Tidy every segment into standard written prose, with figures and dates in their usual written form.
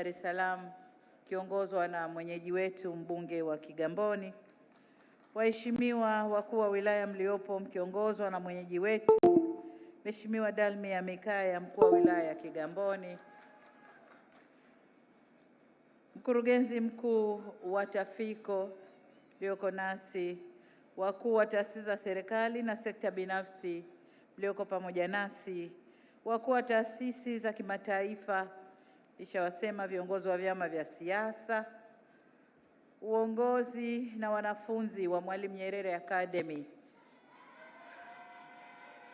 Dar es Salaam kiongozwa na mwenyeji wetu mbunge wa Kigamboni, waheshimiwa wakuu wa wilaya mliopo mkiongozwa na mwenyeji wetu Mheshimiwa Dalmia Mikaya, mkuu wa wilaya ya Kigamboni, mkurugenzi mkuu wa Tafiko mlioko nasi, wakuu wa taasisi za serikali na sekta binafsi mlioko pamoja nasi, wakuu wa taasisi za kimataifa, nishawasema viongozi wa vyama vya siasa, uongozi na wanafunzi wa Mwalimu Nyerere Academy.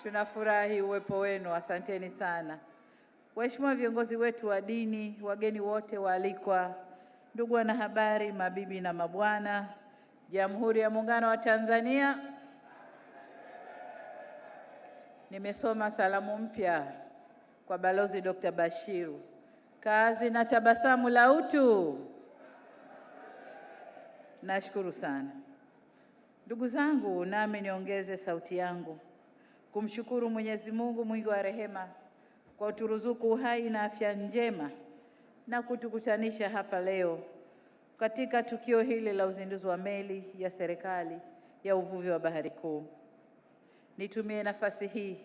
Tunafurahi uwepo wenu, asanteni sana. Waheshimiwa viongozi wetu wa dini, wageni wote waalikwa, ndugu wanahabari, mabibi na mabwana, Jamhuri ya Muungano wa Tanzania. Nimesoma salamu mpya kwa Balozi Dr. Bashiru. Kazi na tabasamu la utu. Nashukuru sana. Ndugu zangu, nami niongeze sauti yangu kumshukuru Mwenyezi Mungu mwingi wa rehema kwa kuturuzuku uhai na afya njema na kutukutanisha hapa leo katika tukio hili la uzinduzi wa meli ya serikali ya uvuvi wa Bahari Kuu. Nitumie nafasi hii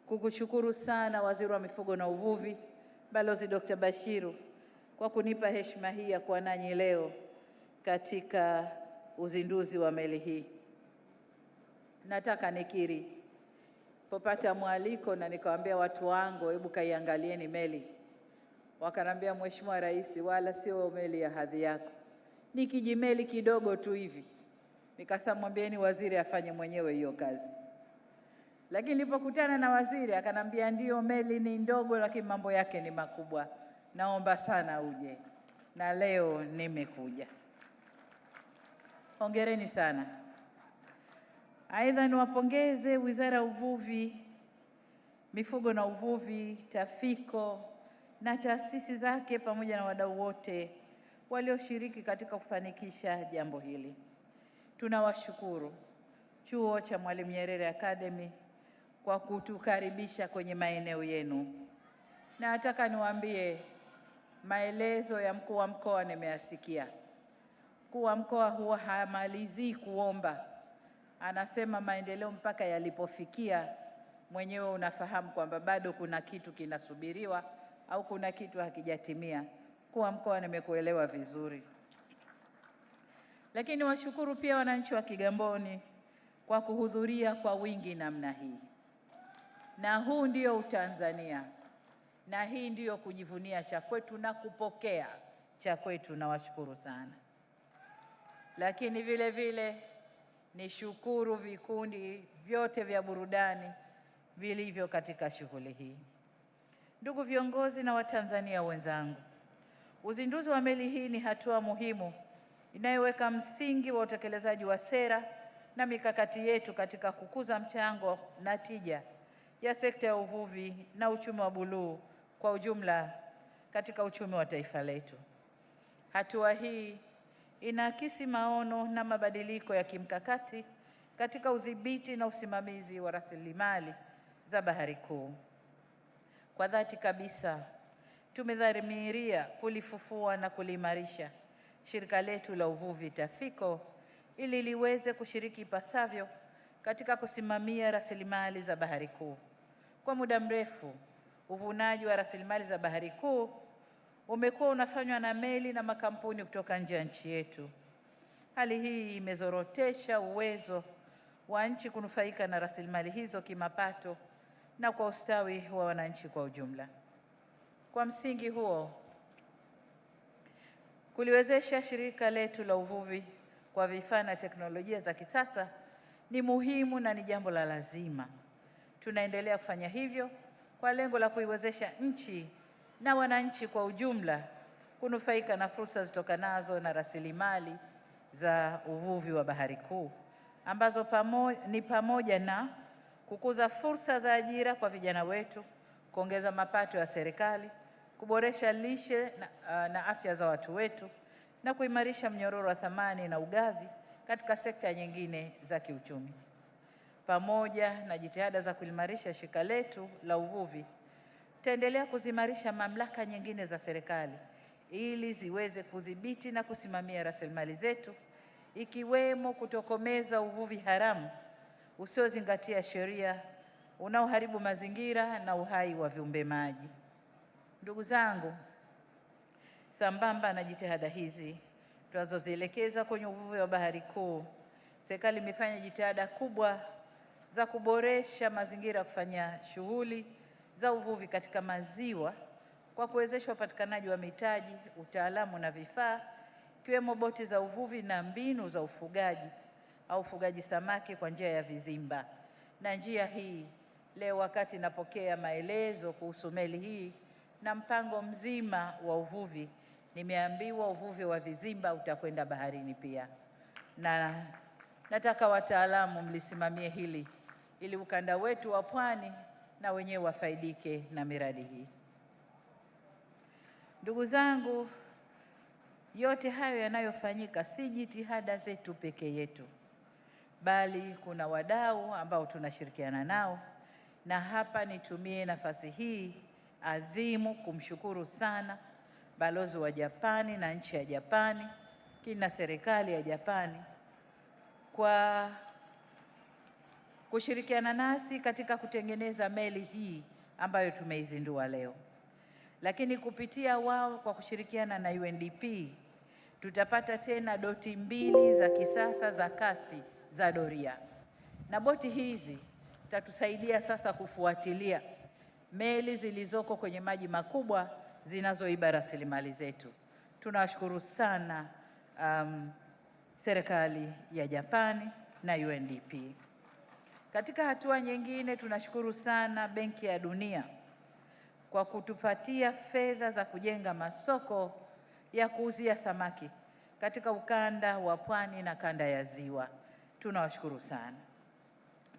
kukushukuru sana Waziri wa Mifugo na Uvuvi, Balozi Dr. Bashiru, kwa kunipa heshima hii ya kuwa nanyi leo katika uzinduzi wa meli hii. Nataka nikiri, popata mwaliko na nikawaambia watu wangu, hebu kaiangalieni meli. Wakanambia, Mheshimiwa Rais, wala sio meli ya hadhi yako, ni kijimeli kidogo tu hivi. Nikasema mwambieni waziri afanye mwenyewe hiyo kazi. Lakini nilipokutana na waziri akanambia, ndio meli ni ndogo lakini mambo yake ni makubwa, naomba sana uje. Na leo nimekuja. Hongereni sana. Aidha, niwapongeze Wizara ya Uvuvi, Mifugo na Uvuvi, Tafiko na taasisi zake pamoja na wadau wote walioshiriki katika kufanikisha jambo hili. Tunawashukuru Chuo cha Mwalimu Nyerere Academy kwa kutukaribisha kwenye maeneo yenu. Na nataka niwaambie, maelezo ya mkuu wa mkoa nimeyasikia. Mkuu wa mkoa huwa hamalizii kuomba, anasema maendeleo mpaka yalipofikia. Mwenyewe unafahamu kwamba bado kuna kitu kinasubiriwa au kuna kitu hakijatimia. Mkuu wa mkoa, nimekuelewa vizuri. Lakini washukuru pia wananchi wa Kigamboni kwa kuhudhuria kwa wingi namna hii. Na huu ndio Utanzania, na hii ndio kujivunia cha kwetu na kupokea cha kwetu, na washukuru sana. Lakini vile vile nishukuru vikundi vyote vya burudani vilivyo katika shughuli hii. Ndugu viongozi na Watanzania wenzangu, uzinduzi wa meli hii ni hatua muhimu inayoweka msingi wa utekelezaji wa sera na mikakati yetu katika kukuza mchango na tija ya sekta ya uvuvi na uchumi wa buluu kwa ujumla katika uchumi wa taifa letu. Hatua hii inaakisi maono na mabadiliko ya kimkakati katika udhibiti na usimamizi wa rasilimali za Bahari Kuu. Kwa dhati kabisa, tumedhamiria kulifufua na kuliimarisha shirika letu la uvuvi Tafiko ili liweze kushiriki ipasavyo katika kusimamia rasilimali za Bahari Kuu. Kwa muda mrefu, uvunaji wa rasilimali za Bahari Kuu umekuwa unafanywa na meli na makampuni kutoka nje ya nchi yetu. Hali hii imezorotesha uwezo wa nchi kunufaika na rasilimali hizo kimapato na kwa ustawi wa wananchi kwa ujumla. Kwa msingi huo, kuliwezesha shirika letu la uvuvi kwa vifaa na teknolojia za kisasa ni muhimu na ni jambo la lazima. Tunaendelea kufanya hivyo kwa lengo la kuiwezesha nchi na wananchi kwa ujumla kunufaika na fursa zitokanazo na rasilimali za uvuvi wa Bahari Kuu, ambazo ni pamoja na kukuza fursa za ajira kwa vijana wetu, kuongeza mapato ya serikali, kuboresha lishe na afya za watu wetu, na kuimarisha mnyororo wa thamani na ugavi katika sekta nyingine za kiuchumi. Pamoja na jitihada za kuimarisha shirika letu la uvuvi, tutaendelea kuzimarisha mamlaka nyingine za serikali ili ziweze kudhibiti na kusimamia rasilimali zetu, ikiwemo kutokomeza uvuvi haramu usiozingatia sheria, unaoharibu mazingira na uhai wa viumbe maji. Ndugu zangu, sambamba na jitihada hizi tunazozielekeza kwenye uvuvi wa Bahari Kuu, serikali imefanya jitihada kubwa za kuboresha mazingira ya kufanya shughuli za uvuvi katika maziwa kwa kuwezesha upatikanaji wa mitaji, utaalamu na vifaa, ikiwemo boti za uvuvi na mbinu za ufugaji au ufugaji samaki kwa njia ya vizimba. Na njia hii leo, wakati napokea maelezo kuhusu meli hii na mpango mzima wa uvuvi, nimeambiwa uvuvi wa vizimba utakwenda baharini pia, na nataka wataalamu mlisimamie hili ili ukanda wetu wa pwani na wenyewe wafaidike na miradi hii. Ndugu zangu, yote hayo yanayofanyika si jitihada zetu peke yetu, bali kuna wadau ambao tunashirikiana nao, na hapa nitumie nafasi hii adhimu kumshukuru sana balozi wa Japani na nchi ya Japani na serikali ya Japani kwa kushirikiana nasi katika kutengeneza meli hii ambayo tumeizindua leo. Lakini kupitia wao kwa kushirikiana na UNDP tutapata tena doti 2 za kisasa za kasi za doria, na boti hizi zitatusaidia sasa kufuatilia meli zilizoko kwenye maji makubwa zinazoiba rasilimali zetu. Tunawashukuru sana serikali ya Japani na UNDP. Katika hatua nyingine, tunashukuru sana Benki ya Dunia kwa kutupatia fedha za kujenga masoko ya kuuzia samaki katika ukanda wa pwani na kanda ya Ziwa. Tunawashukuru sana.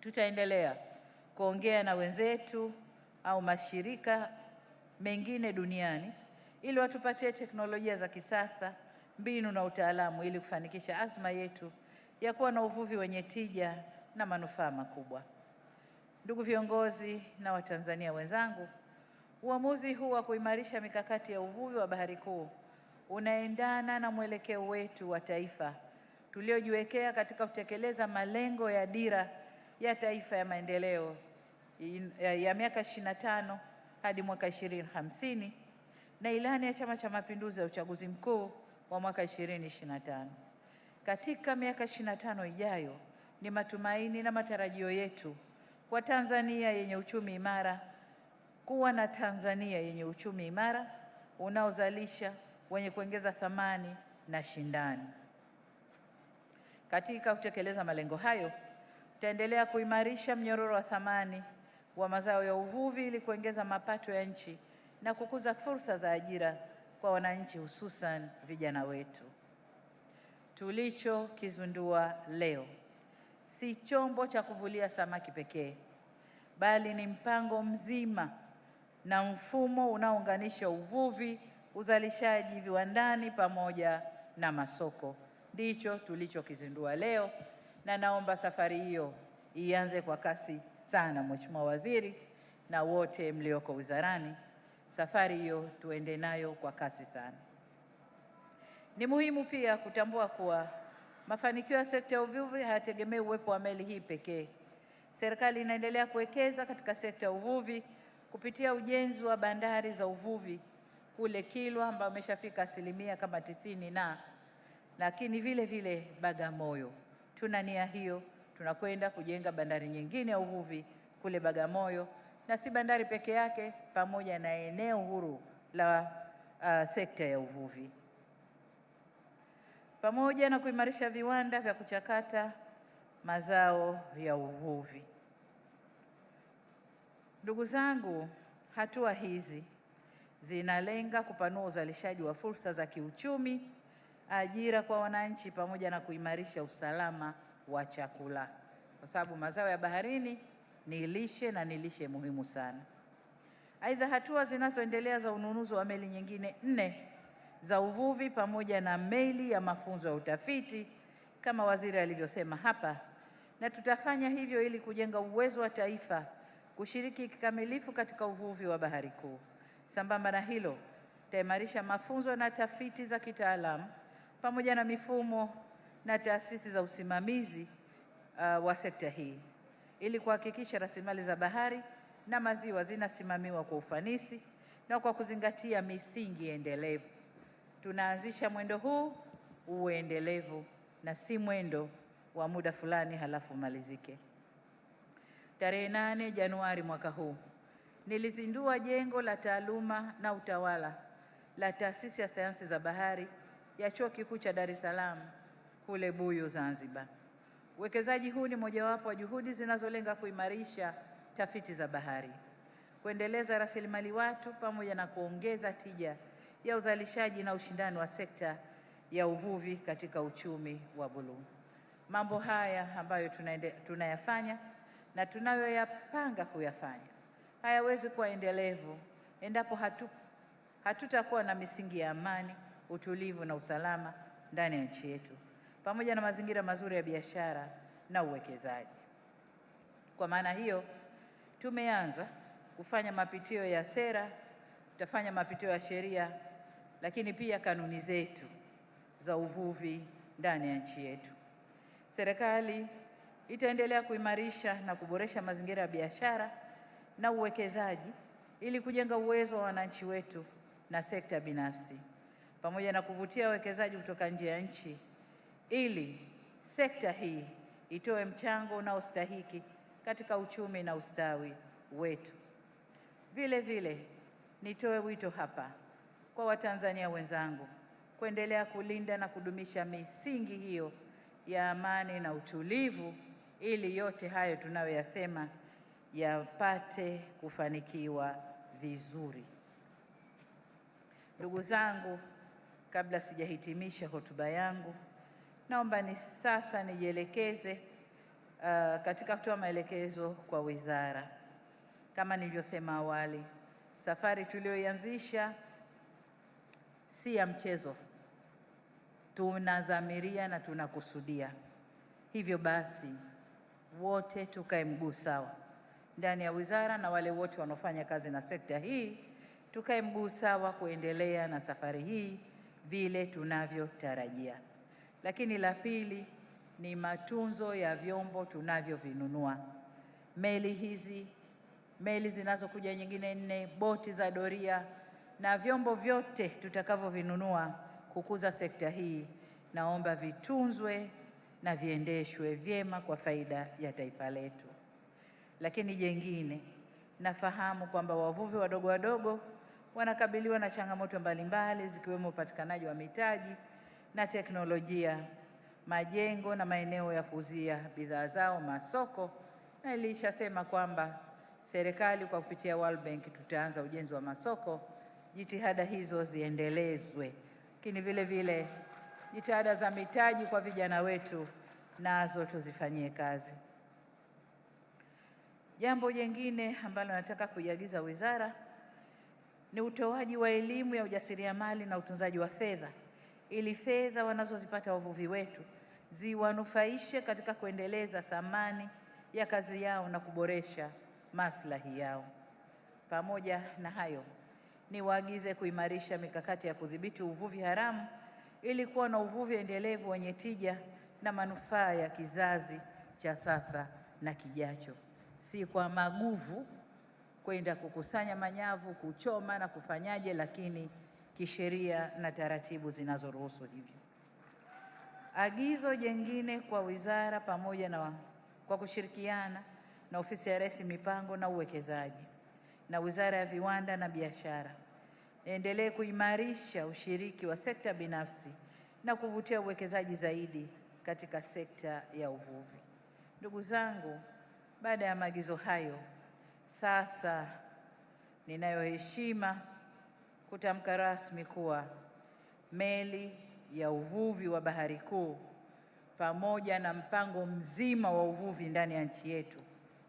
Tutaendelea kuongea na wenzetu au mashirika mengine duniani ili watupatie teknolojia za kisasa, mbinu na utaalamu ili kufanikisha azma yetu ya kuwa na uvuvi wenye tija na manufaa makubwa. Ndugu viongozi na Watanzania wenzangu, uamuzi huu wa kuimarisha mikakati ya uvuvi wa Bahari Kuu unaendana na mwelekeo wetu wa taifa tuliojiwekea katika kutekeleza malengo ya Dira ya Taifa ya Maendeleo ya miaka 25 hadi mwaka 2050 na ilani ya Chama cha Mapinduzi ya uchaguzi mkuu wa mwaka 2025. Katika miaka 25 ijayo, ni matumaini na matarajio yetu kwa Tanzania yenye uchumi imara, kuwa na Tanzania yenye uchumi imara unaozalisha, wenye kuongeza thamani na shindani. Katika kutekeleza malengo hayo, tutaendelea kuimarisha mnyororo wa thamani wa mazao ya uvuvi ili kuongeza mapato ya nchi na kukuza fursa za ajira kwa wananchi, hususan vijana wetu. Tulichokizindua leo si chombo cha kuvulia samaki pekee, bali ni mpango mzima na mfumo unaounganisha uvuvi, uzalishaji viwandani pamoja na masoko. Ndicho tulichokizindua leo, na naomba safari hiyo ianze kwa kasi sana, Mheshimiwa Waziri na wote mlioko wizarani. Safari hiyo tuende nayo kwa kasi sana. Ni muhimu pia kutambua kuwa mafanikio ya sekta ya uvuvi hayategemei uwepo wa meli hii pekee. Serikali inaendelea kuwekeza katika sekta ya uvuvi kupitia ujenzi wa bandari za uvuvi kule Kilwa ambao umeshafika asilimia kama 90 lakini vile vile Bagamoyo. Tuna nia hiyo, tunakwenda kujenga bandari nyingine ya uvuvi kule Bagamoyo, na si bandari peke yake, pamoja na eneo huru la sekta ya uvuvi, pamoja na kuimarisha viwanda vya kuchakata mazao ya uvuvi. Ndugu zangu, hatua hizi zinalenga kupanua uzalishaji wa fursa za kiuchumi, ajira kwa wananchi, pamoja na kuimarisha usalama wa chakula, kwa sababu mazao ya baharini ni lishe na ni lishe muhimu sana. Aidha, hatua zinazoendelea za ununuzi wa meli nyingine 4 za uvuvi pamoja na meli ya mafunzo ya utafiti kama waziri alivyosema hapa, na tutafanya hivyo ili kujenga uwezo wa taifa kushiriki kikamilifu katika uvuvi wa Bahari Kuu. Sambamba na hilo, Tutaimarisha mafunzo na tafiti za kitaalamu pamoja na mifumo na taasisi za usimamizi wa sekta hii ili kuhakikisha rasilimali za bahari na maziwa zinasimamiwa kwa ufanisi na kwa kuzingatia misingi endelevu. Tunaanzisha mwendo huu uwe endelevu na si mwendo wa muda fulani halafu malizike. Tarehe 8 Januari mwaka huu nilizindua jengo la taaluma na utawala la Taasisi ya Sayansi za Bahari ya Chuo Kikuu cha Dar es Salaam kule Buyu, Zanzibar. Uwekezaji huu ni mojawapo wa juhudi zinazolenga kuimarisha tafiti za bahari, kuendeleza rasilimali watu pamoja na kuongeza tija ya uzalishaji na ushindani wa sekta ya uvuvi katika uchumi wa buluu. Mambo haya ambayo tunayafanya na tunayoyapanga kuyafanya hayawezi kuwa endelevu endapo hatutakuwa na misingi ya amani, utulivu na usalama ndani ya nchi yetu, pamoja na mazingira mazuri ya biashara na uwekezaji. Kwa maana hiyo, tumeanza kufanya mapitio ya sera, tutafanya mapitio ya sheria, lakini pia kanuni zetu za uvuvi ndani ya nchi yetu. Serikali itaendelea kuimarisha na kuboresha mazingira ya biashara na uwekezaji ili kujenga uwezo wa wananchi wetu na sekta binafsi, pamoja na kuvutia wawekezaji kutoka nje ya nchi ili sekta hii itoe mchango unaostahiki katika uchumi na ustawi wetu. Vile vile nitoe wito hapa kwa Watanzania wenzangu kuendelea kulinda na kudumisha misingi hiyo ya amani na utulivu ili yote hayo tunayoyasema yapate kufanikiwa vizuri. Ndugu zangu, kabla sijahitimisha hotuba yangu, naomba sasa nijielekeze katika kutoa maelekezo kwa wizara. Kama nilivyosema awali, safari tuliyoianzisha si ya mchezo. Tunadhamiria na tunakusudia. Hivyo basi, wote tukae mguu sawa ndani ya wizara na wale wote wanaofanya kazi na sekta hii, tukae mguu sawa kuendelea na safari hii vile tunavyotarajia. Lakini la pili ni matunzo ya vyombo tunavyovinunua. Meli hizi, meli zinazokuja nyingine 4, boti za doria na vyombo vyote tutakavyovinunua kukuza sekta hii, naomba vitunzwe na viendeshwe vyema kwa faida ya taifa letu. Lakini jengine, nafahamu kwamba wavuvi wadogo wadogo wanakabiliwa na changamoto mbalimbali zikiwemo upatikanaji wa mitaji na teknolojia, majengo na maeneo ya kuuzia bidhaa zao, masoko, na ilishasema kwamba serikali kwa kupitia World Bank tutaanza ujenzi wa masoko. Jitihada hizo ziendelezwe. Lakini vile vile jitihada za mitaji kwa vijana wetu nazo tuzifanyie kazi. Jambo jingine ambalo nataka kuiagiza wizara ni utoaji wa elimu ya ujasiriamali na utunzaji wa fedha ili fedha wanazozipata wavuvi wetu ziwanufaishe katika kuendeleza thamani ya kazi yao na kuboresha maslahi yao. Pamoja na hayo, niwaagize kuimarisha mikakati ya kudhibiti uvuvi haramu ili kuwa na uvuvi endelevu wenye tija na manufaa ya kizazi cha sasa na kijacho, si kwa maguvu kwenda kukusanya manyavu, kuchoma na kufanyaje, lakini kisheria na taratibu zinazoruhusu hivyo. Agizo jingine kwa wizara, pamoja na kwa kushirikiana na Ofisi ya Rais Mipango na Uwekezaji na Wizara ya Viwanda na Biashara, endelee kuimarisha ushiriki wa sekta binafsi na kuvutia uwekezaji zaidi katika sekta ya uvuvi. Ndugu zangu, baada ya maagizo hayo, sasa ninayo heshima kutamka rasmi kuwa meli ya uvuvi wa Bahari Kuu pamoja na mpango mzima wa uvuvi ndani ya nchi yetu,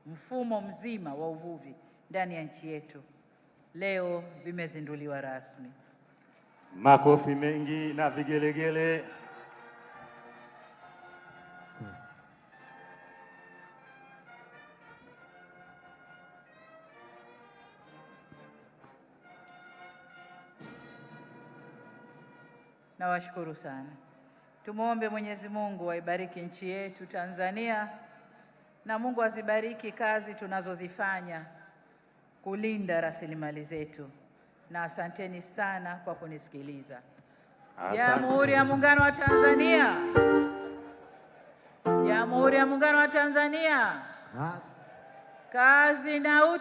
mfumo mzima wa uvuvi ndani ya nchi yetu leo vimezinduliwa rasmi. Makofi mengi na vigelegele. Nawashukuru sana. Tumwombe Mwenyezi Mungu aibariki nchi yetu Tanzania, na Mungu azibariki kazi tunazozifanya kulinda rasilimali zetu. Na asanteni sana kwa kunisikiliza. Jamhuri ya Muungano wa Tanzania. Jamhuri ya Muungano wa Tanzania. Kazi na utu.